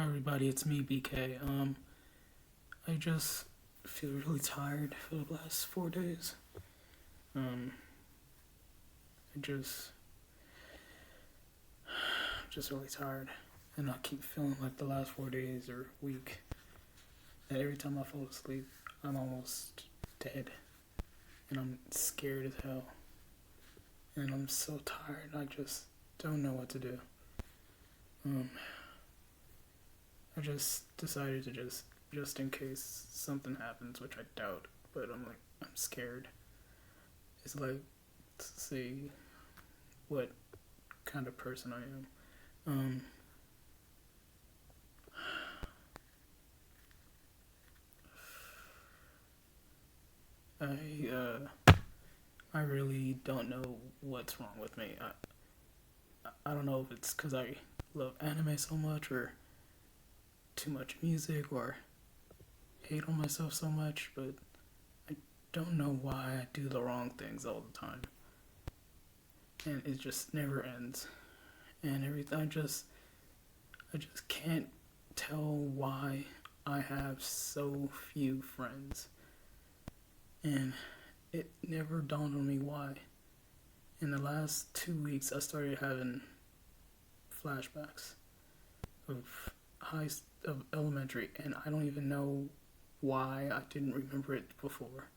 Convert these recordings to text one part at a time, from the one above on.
everybody, it's me, BK. I just feel really tired for the last 4 days. Um, I just really tired, and I keep feeling like the last 4 days or week that every time I fall asleep, I'm almost dead, and I'm scared as hell, and I'm so tired. I just don't know what to do. I just decided to just in case something happens, which I doubt, but I'm scared. It's like to see what kind of person I am. Um, I really don't know what's wrong with me. I don't know if it's because I love anime so much, or too much music, or hate on myself so much, but I don't know why I do the wrong things all the time, and it just never ends. And everything, I just can't tell why I have so few friends, and it never dawned on me why. In the last 2 weeks, I started having flashbacks of high of elementary, and I don't even know why I didn't remember it before.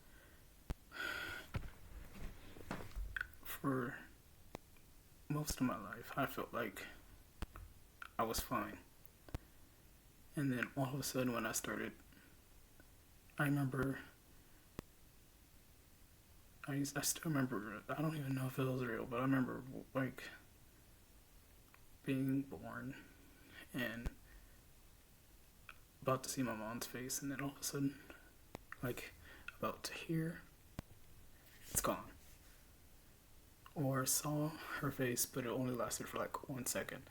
For most of my life, I felt like I was fine, and then all of a sudden, when I remember. I still remember. I don't even know if it was real, but I remember like being born and about to see my mom's face, and then all of a sudden, like about to hear, it's gone. Or saw her face, but it only lasted for like 1 second,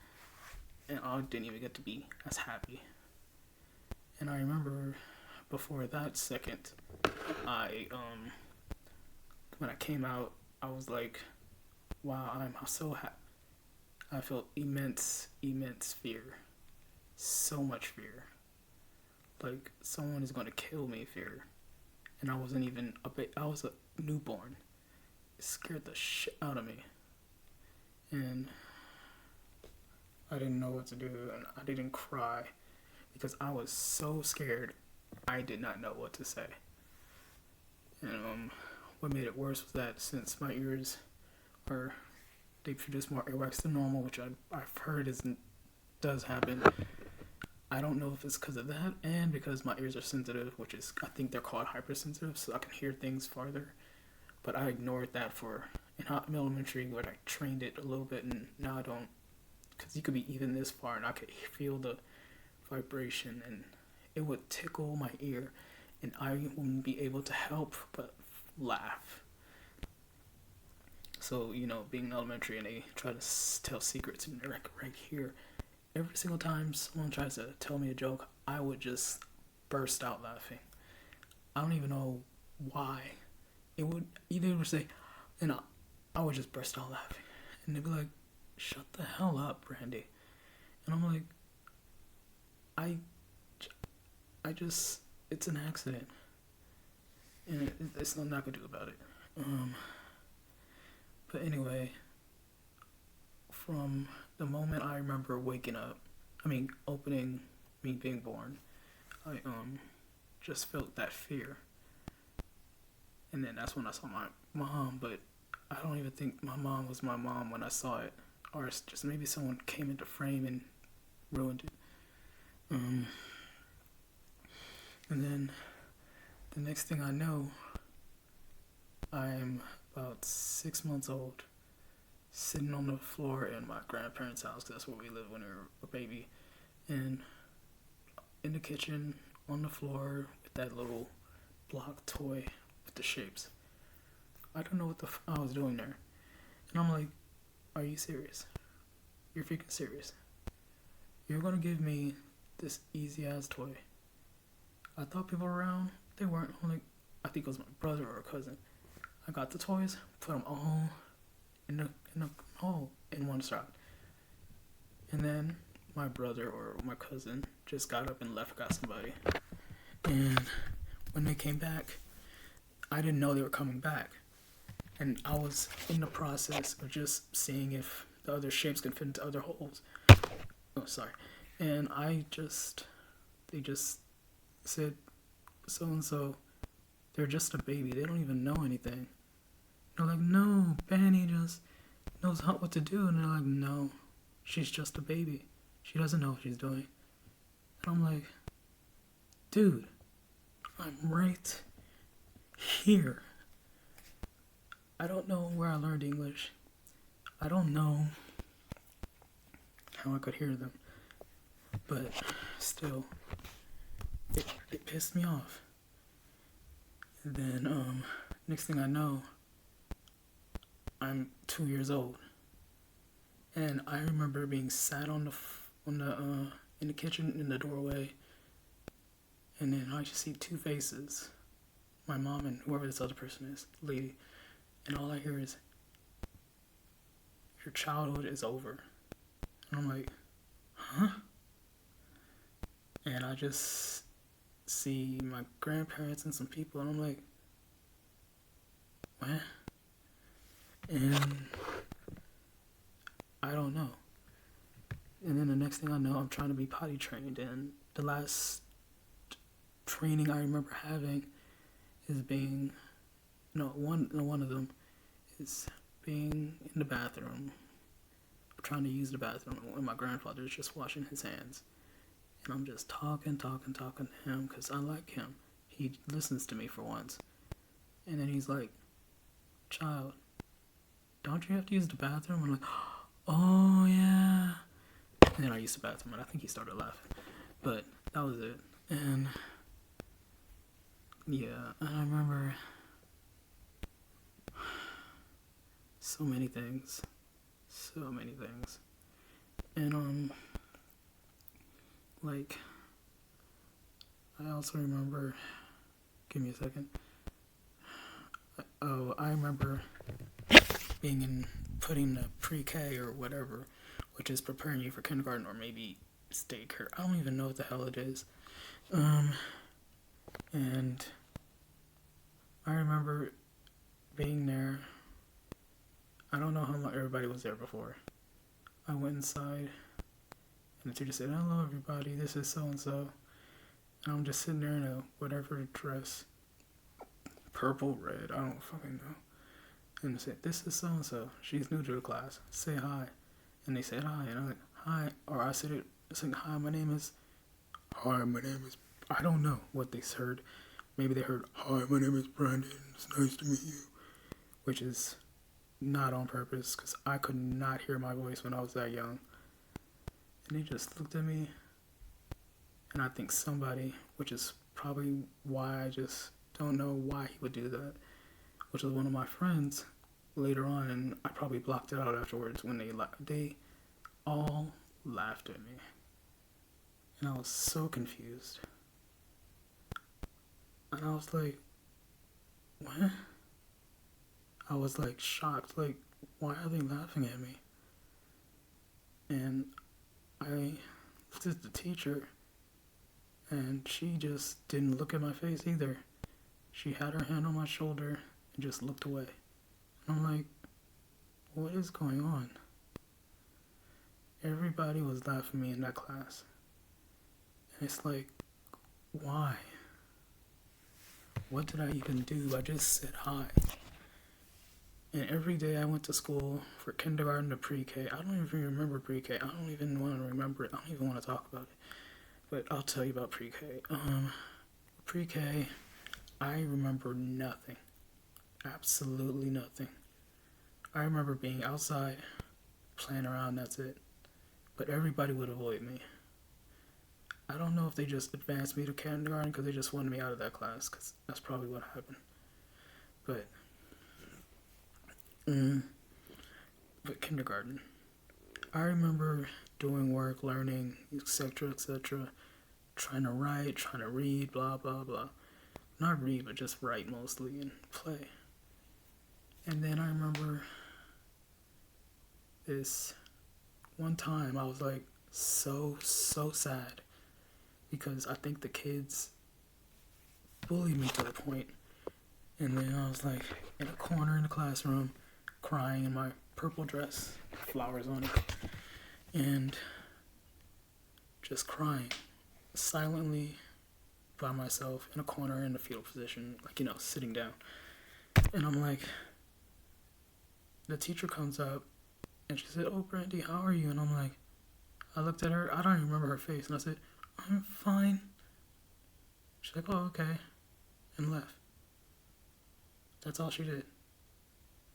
and I didn't even get to be as happy. And I remember before that second, I when I came out, I was like, wow, I'm so happy. I felt immense fear, so much fear, like someone is going to kill me fear, and I wasn't even I was a newborn. It scared the shit out of me, and I didn't know what to do, and I didn't cry because I was so scared. I did not know what to say, and what made it worse was that since my ears are they produce more earwax than normal, which I've heard does happen. I don't know if it's because of that and because my ears are sensitive, which is I think they're called hypersensitive, so I can hear things farther. But I ignored that for in elementary, where I trained it a little bit, and now I don't, because you could be even this far, and I could feel the vibration, and it would tickle my ear, and I wouldn't be able to help but laugh. So being in elementary, and they try to tell secrets, and they're like right here. Every single time someone tries to tell me a joke, I would just burst out laughing. I don't even know why. It would either would say, and I would just burst out laughing, and they'd be like, "Shut the hell up, Brandy," and I'm like, I just, it's an accident, and it's nothing I could do about it. But anyway, from the moment I remember waking up, opening, me being born, I just felt that fear, and then that's when I saw my mom. But I don't even think my mom was my mom when I saw it, or it's just maybe someone came into frame and ruined it. And then the next thing I know, I'm about 6 months old, sitting on the floor in my grandparents' house, 'cause that's where we lived when we were a baby, and in the kitchen, on the floor, with that little block toy with the shapes. I don't know what I was doing there. And I'm like, are you serious? You're freaking serious. You're gonna give me this easy ass toy. I thought people were around. They weren't. I think it was my brother or a cousin. I got the toys, put them all in the hole in one shot. And then my brother or my cousin just got up and left, got somebody. And when they came back, I didn't know they were coming back. And I was in the process of just seeing if the other shapes could fit into other holes. Oh, sorry. And they just said, so-and-so, they're just a baby. They don't even know anything. They're like, no, Benny just knows what to do. And they're like, no, she's just a baby. She doesn't know what she's doing. And I'm like, dude, I'm right here. I don't know where I learned English. I don't know how I could hear them. But still, it pissed me off. And then, next thing I know, I'm 2 years old. And I remember being sat in the kitchen in the doorway. And then I just see two faces. My mom and whoever this other person is, lady. And all I hear is, your childhood is over. And I'm like, huh? And I just see my grandparents and some people, and I'm like, what? And I don't know. And then the next thing I know, I'm trying to be potty trained, and the last training I remember having is being, one of them is being in the bathroom, trying to use the bathroom, and my grandfather is just washing his hands. And I'm just talking to him because I like him. He listens to me for once. And then he's like, child, don't you have to use the bathroom? I'm like, oh yeah. And then I used the bathroom and I think he started laughing. But that was it. And yeah, I remember so many things. And like, I also remember, give me a second. Oh, I remember being putting the pre-K or whatever, which is preparing you for kindergarten or maybe state care. I don't even know what the hell it is. And I remember being there. I don't know how long everybody was there before. I went inside, and the teacher said, hello everybody, this is so-and-so. And I'm just sitting there in a whatever dress, purple, red, I don't fucking know. And they said, this is so-and-so, she's new to the class, say hi. And they said hi, and I'm like, hi, or I said, hi, my name is, I don't know what they heard. Maybe they heard, hi, my name is Brandon, it's nice to meet you. Which is not on purpose, because I could not hear my voice when I was that young. And they just looked at me, and I think somebody, which is probably why I just don't know why he would do that, which was one of my friends later on, and I probably blocked it out afterwards when they all laughed at me. And I was so confused. And I was like, what? I was like shocked, like, why are they laughing at me? And I looked at the teacher, and she just didn't look at my face either. She had her hand on my shoulder and just looked away. And I'm like, what is going on? Everybody was laughing at me in that class. And it's like, why? What did I even do? I just said hi. And every day I went to school for kindergarten to pre-K. I don't even remember pre-K. I don't even want to remember it. I don't even want to talk about it. But I'll tell you about pre-K. Pre-K, I remember nothing. Absolutely nothing. I remember being outside, playing around, that's it. But everybody would avoid me. I don't know if they just advanced me to kindergarten because they just wanted me out of that class, because that's probably what happened. But kindergarten, I remember doing work, learning, etc., trying to write, trying to read, blah, blah, blah. Not read, but just write mostly and play. And then I remember this one time I was like so sad because I think the kids bullied me to the point. And then I was like in a corner in the classroom, crying in my purple dress, flowers on it, and just crying silently by myself in a corner in the fetal position, like, sitting down. And I'm like, the teacher comes up and she said, "Oh, Brandy, how are you?" And I'm like, I looked at her, I don't even remember her face, and I said, "I'm fine." She's like, "Oh, okay," and left. That's all she did.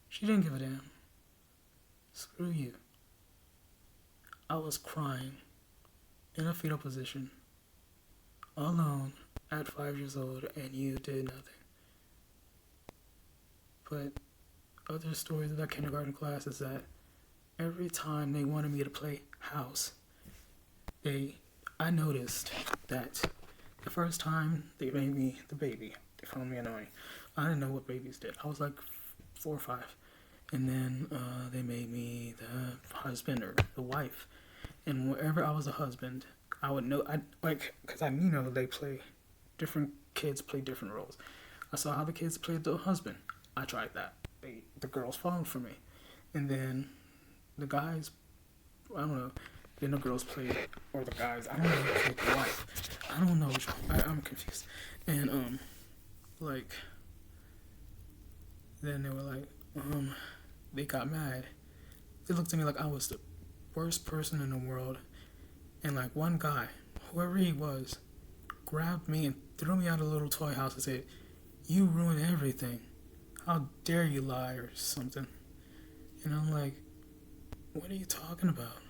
She didn't give a damn. Screw you. I was crying in a fetal position, alone, at 5 years old, and you did nothing. But other stories of that kindergarten class is that every time they wanted me to play house, I noticed that the first time they made me the baby, they found me annoying. I didn't know what babies did. I was like 4 or 5. And then they made me the husband or the wife. And wherever I was a husband, I would know, because different kids play different roles. I saw how the kids played the husband. I tried that. The girls followed for me. And then the guys, I don't know, then the girls played, or the guys, I don't know who played the wife. I don't know which one. I'm confused. And, then they were like, they got mad. They looked at me like I was the worst person in the world. And like one guy, whoever he was, grabbed me and threw me out of the little toy house and said, "You ruined everything. How dare you lie," or something. And I'm like, what are you talking about?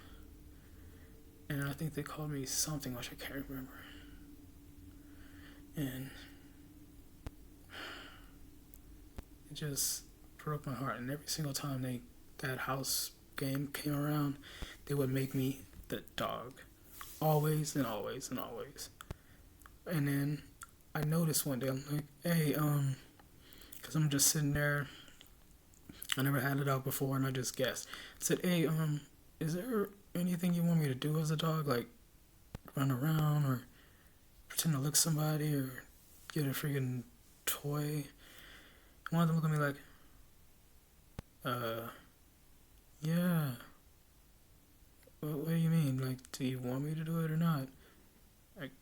And I think they called me something which I can't remember. And it just broke my heart. And every single time that house game came around, they would make me the dog. Always and always and always. And then I noticed one day, I'm like, "Hey, because I'm just sitting there. I never had it out before, and I just guessed. I said, "Hey, is there anything you want me to do as a dog? Like, run around or pretend to lick somebody or get a freaking toy?" One of them looked at me like, yeah. What do you mean? Like, do you want me to do it or not? Like,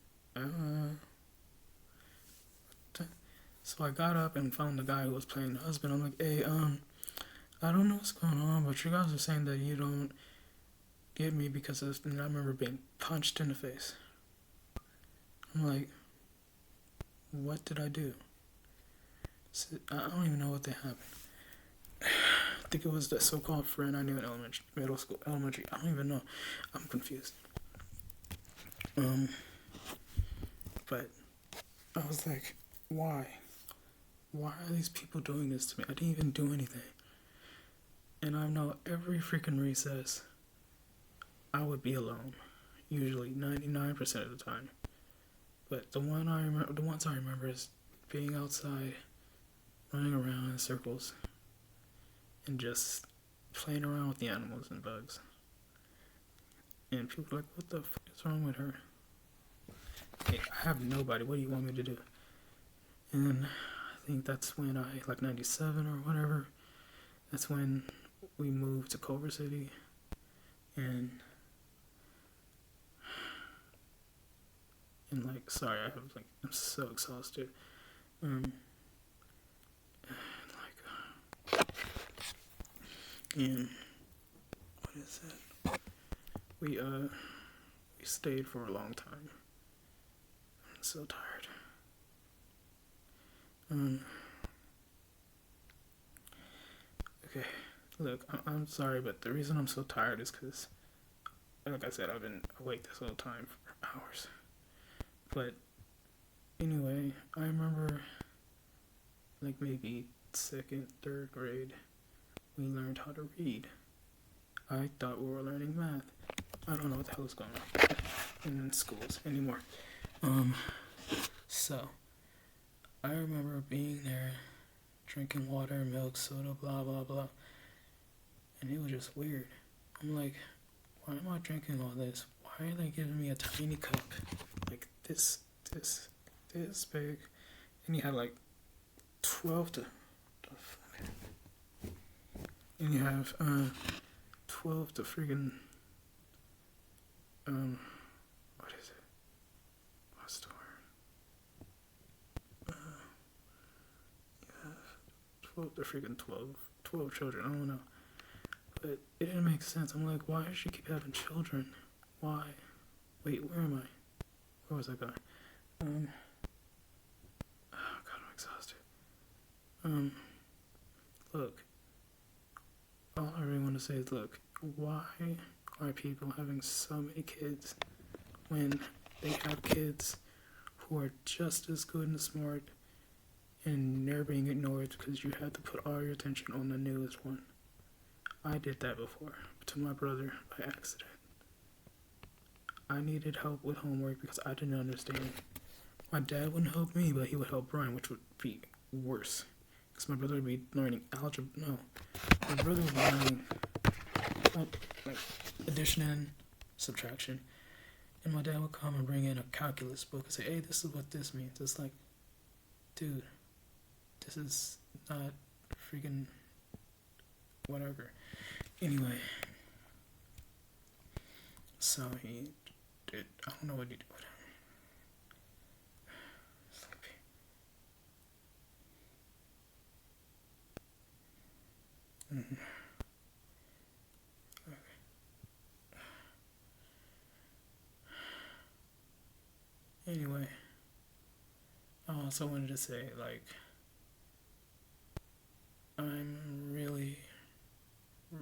So I got up and found the guy who was playing the husband. I'm like, "Hey, I don't know what's going on, but you guys are saying that you don't get me because and I remember being punched in the face." I'm like, what did I do? So I don't even know what happened. I think it was that so-called friend I knew in elementary. I don't even know. I'm confused. But I was like, why? Why are these people doing this to me? I didn't even do anything. And I know every freaking recess, I would be alone. Usually 99% of the time. But the ones I remember is being outside, running around in circles, and just playing around with the animals and bugs. And people were like, "What the fuck is wrong with her?" Hey, I have nobody. What do you want me to do? And I think that's when like 97 or whatever, that's when we moved to Culver City. And like, sorry, I'm so exhausted. And what is it? We stayed for a long time. I'm so tired. Okay, look, I'm sorry, but the reason I'm so tired is because, like I said, I've been awake this whole time for hours. But anyway, I remember, like maybe 2nd, 3rd grade, we learned how to read. I thought we were learning math. I don't know what the hell is going on in schools anymore. So I remember being there, drinking water, milk, soda, blah blah blah, and it was just weird. I'm like, why am I drinking all this? Why Why are they giving me a tiny cup? Like this big. And you have like 12 to. And you have 12 to freaking. What is it? What's the word? You have 12 to freaking 12 children. I don't know. But it didn't make sense. I'm like, why does she keep having children? Why? Wait, where am I? Where was I going? Oh God, I'm exhausted. Look. All I really want to say is, look, why are people having so many kids when they have kids who are just as good and smart and they're being ignored because you have to put all your attention on the newest one? I did that before to my brother by accident. I needed help with homework because I didn't understand. My dad wouldn't help me, but he would help Brian, which would be worse. Because my brother would be learning algebra. No. My brother was learning like addition and subtraction. And my dad would come and bring in a calculus book and say, hey, this is what this means. It's like, dude, this is not freaking whatever. Anyway. So he did, I don't know what he did with him. Sleepy. Okay. Anyway, I also wanted to say, like, I'm really,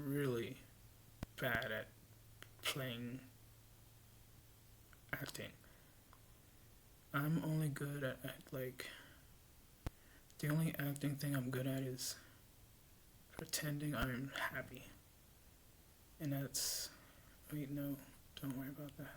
really bad at playing acting. I'm only good at like, the only acting thing I'm good at is pretending I'm happy. And that's, wait, no, don't worry about that.